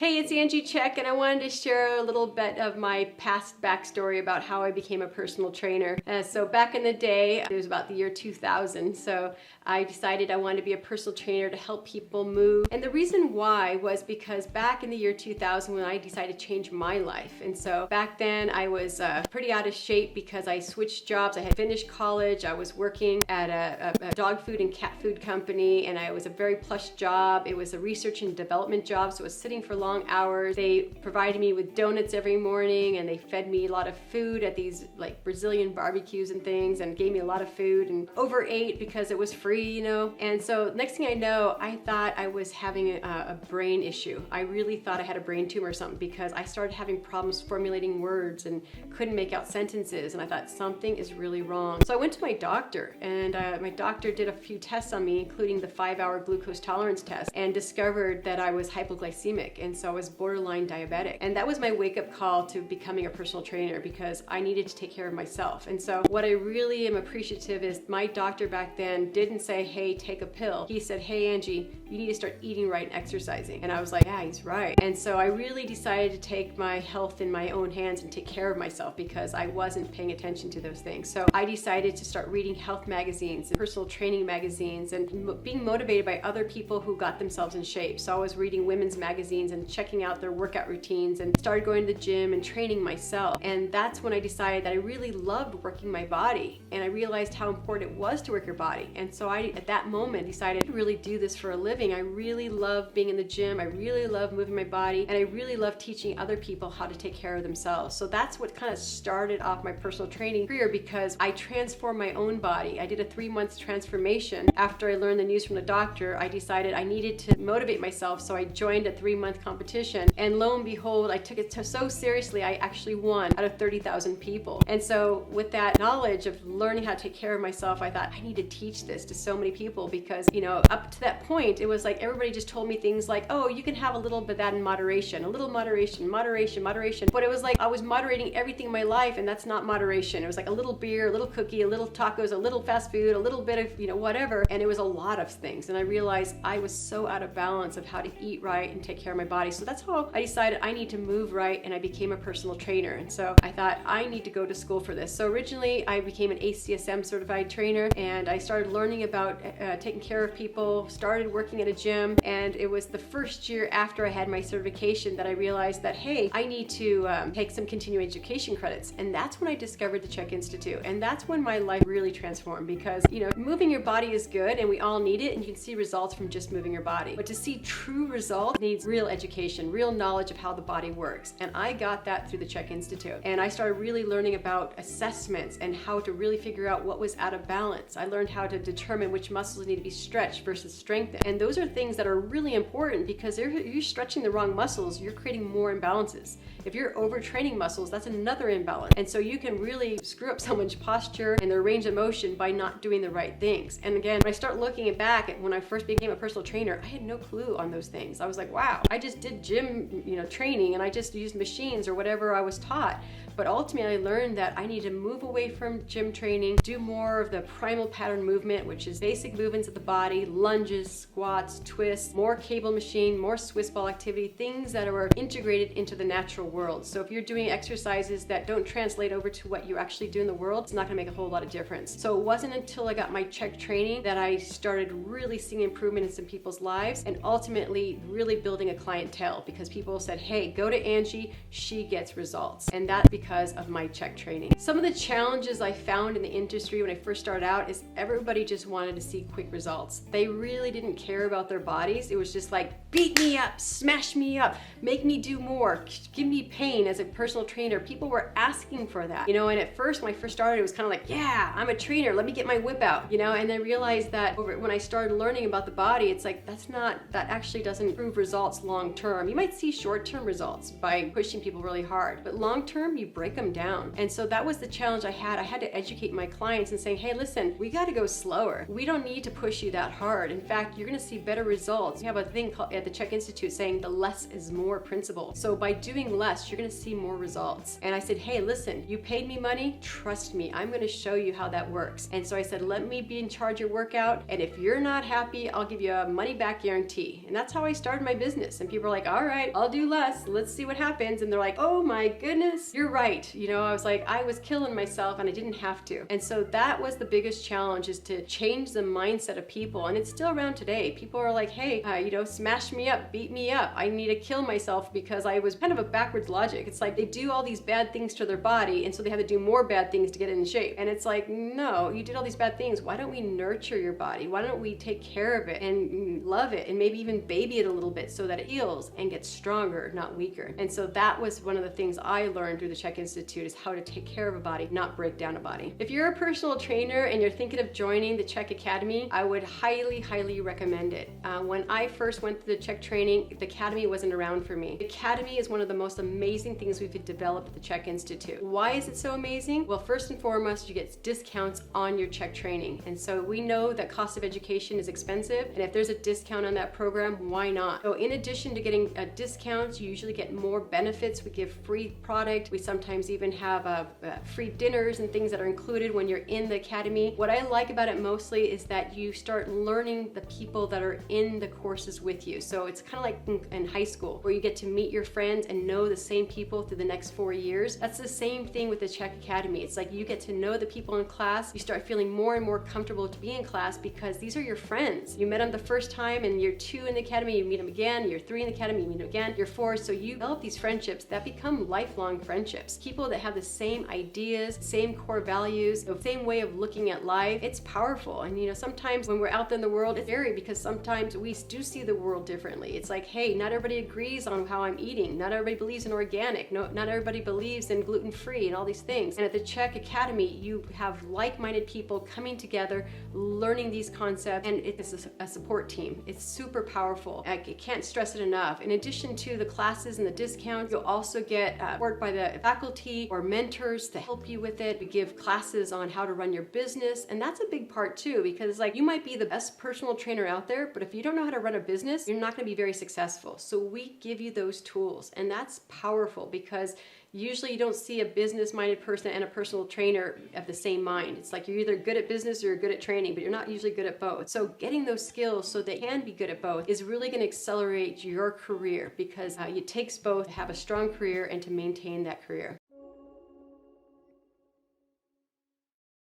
Hey, it's Angie Chek, and I wanted to share a little bit of my past backstory about how I became a personal trainer. So back in the day, it was about the year 2000, so I decided I wanted to be a personal trainer to help people move. And the reason why was because back in the year 2000 when I decided to change my life. And so back then I was pretty out of shape because I switched jobs. I had finished college, I was working at a dog food and cat food company, and it was a very plush job. It was a research and development job, so I was sitting for long hours. They provided me with donuts every morning, and they fed me a lot of food at these like Brazilian barbecues and things, and gave me a lot of food, and overate because it was free, you know. And so next thing I know, I thought I was having a brain issue. I really thought I had a brain tumor or something because I started having problems formulating words and couldn't make out sentences, and I thought something is really wrong. So I went to my doctor, and my doctor did a few tests on me, including the 5-hour glucose tolerance test, and discovered that I was hypoglycemic, and so I was borderline diabetic. And that was my wake-up call to becoming a personal trainer, because I needed to take care of myself. And so what I really am appreciative is my doctor back then didn't say, hey, take a pill. He said, hey, Angie, you need to start eating right and exercising. And I was like, yeah, he's right. And so I really decided to take my health in my own hands and take care of myself, because I wasn't paying attention to those things. So I decided to start reading health magazines and personal training magazines, and being motivated by other people who got themselves in shape. So I was reading women's magazines and checking out their workout routines, and started going to the gym and training myself. And that's when I decided that I really loved working my body, and I realized how important it was to work your body. And so I, at that moment, decided to really do this for a living. I really love being in the gym, I really love moving my body, and I really love teaching other people how to take care of themselves. So that's what kind of started off my personal training career, because I transformed my own body. I did a 3-month transformation. After I learned the news from the doctor, I decided I needed to motivate myself, so I joined a 3-month competition. And lo and behold, I took it so seriously, I actually won out of 30,000 people. And so with that knowledge of learning how to take care of myself, I thought I need to teach this to so many people, because, you know, up to that point, it was like everybody just told me things like, oh, you can have a little bit of that in moderation, a little moderation. But it was like I was moderating everything in my life, and that's not moderation. It was like a little beer, a little cookie, a little tacos, a little fast food, a little bit of, you know, whatever. And it was a lot of things. And I realized I was so out of balance of how to eat right and take care of my body. So that's how I decided I need to move right, and I became a personal trainer. And so I thought I need to go to school for this. So originally I became an ACSM certified trainer, and I started learning about taking care of people, started working at a gym. And it was the first year after I had my certification that I realized that, hey, I need to take some continuing education credits. And that's when I discovered the C.H.E.K Institute. And that's when my life really transformed, because, you know, moving your body is good and we all need it, and you can see results from just moving your body. But to see true results needs real education, real knowledge of how the body works. And I got that through the C.H.E.K Institute. And I started really learning about assessments and how to really figure out what was out of balance. I learned how to determine which muscles need to be stretched versus strengthened. And those are things that are really important, because if you're stretching the wrong muscles, you're creating more imbalances. If you're overtraining muscles, that's another imbalance. And so you can really screw up someone's posture and their range of motion by not doing the right things. And again, when I start looking back at when I first became a personal trainer, I had no clue on those things. I was like, wow, I just did gym, you know, training, and I just used machines or whatever I was taught. But ultimately, I learned that I need to move away from gym training, do more of the primal pattern movement, which is basic movements of the body, lunges, squats, twists, more cable machine, more Swiss ball activity, things that are integrated into the natural world. So if you're doing exercises that don't translate over to what you actually do in the world, it's not gonna make a whole lot of difference. So it wasn't until I got my C.H.E.K training that I started really seeing improvement in some people's lives, and ultimately really building a clientele, because people said, hey, go to Angie, she gets results. And that's because of my C.H.E.K training. Some of the challenges I found in the industry when I first started out is everybody just wanted to see quick results. They really didn't care about their bodies. It was just like, beat me up, smash me up, make me do more, give me pain. As a personal trainer, people were asking for that, you know. And at first, when I first started, it was kind of like, yeah, I'm a trainer, let me get my whip out, you know. And I realized that when I started learning about the body, it's like, that actually doesn't improve results long term. You might see short-term results by pushing people really hard, but long term, you break them down. And so that was the challenge I had. I had to educate my clients and say, hey, listen, we got to go slower. We don't need to push you that hard. In fact, you're going to see better results. We have a thing called at the C.H.E.K Institute saying the less is more principle. So by doing less, you're gonna see more results. And I said, hey, listen, you paid me money, trust me, I'm gonna show you how that works. And so I said, let me be in charge of your workout, and if you're not happy, I'll give you a money back guarantee. And that's how I started my business. And people are like, all right, I'll do less, let's see what happens. And they're like, oh my goodness, you're right. You know, I was like, I was killing myself and I didn't have to. And so that was the biggest challenge, is to change the mindset of people. And it's still around today. People are like, hey, you know, smash me up, beat me up. I need to kill myself because I was kind of a backwards logic. It's like they do all these bad things to their body, and so they have to do more bad things to get in shape. And it's like, no, you did all these bad things. Why don't we nurture your body? Why don't we take care of it and love it and maybe even baby it a little bit so that it heals and gets stronger, not weaker? And so that was one of the things I learned through the C.H.E.K Institute, is how to take care of a body, not break down a body. If you're a personal trainer and you're thinking of joining the C.H.E.K Academy, I would highly, highly recommend it. When I first went through the C.H.E.K training, the Academy wasn't around for me. The Academy is one of the most amazing things we've developed at the C.H.E.K Institute. Why is it so amazing? Well, first and foremost, you get discounts on your C.H.E.K training. And so we know that cost of education is expensive, and if there's a discount on that program, why not? So in addition to getting discounts, you usually get more benefits. We give free product. We sometimes even have free dinners and things that are included when you're in the Academy. What I like about it mostly is that you start learning the people that are in the courses with you. So it's kind of like in high school, where you get to meet your friends and know the same people through the next 4 years. That's the same thing with the C.H.E.K Academy. It's like you get to know the people in class. You start feeling more and more comfortable to be in class because these are your friends. You met them the first time in year 2 in the Academy, you meet them again. Year 3 in the Academy, you meet them again. Year 4, so you develop these friendships that become lifelong friendships. People that have the same ideas, same core values, the same way of looking at life. It's powerful. And you know, sometimes when we're out there in the world, it's scary because sometimes we do see the world differently. It's like, hey, not everybody agrees on how I'm eating. Not everybody believes in organic. No, not everybody believes in gluten-free and all these things. And at the C.H.E.K Academy, you have like-minded people coming together, learning these concepts, and it's a support team. It's super powerful. I can't stress it enough. In addition to the classes and the discounts, you'll also get support by the faculty or mentors to help you with it. We give classes on how to run your business, and that's a big part too, because like you might be the best personal trainer out there, but if you don't know how to run a business, you're not going to be very successful. So we give you those tools, and that's powerful because usually you don't see a business-minded person and a personal trainer of the same mind. It's like you're either good at business or you're good at training, but you're not usually good at both. So getting those skills so they can be good at both is really going to accelerate your career, because it takes both to have a strong career and to maintain that career.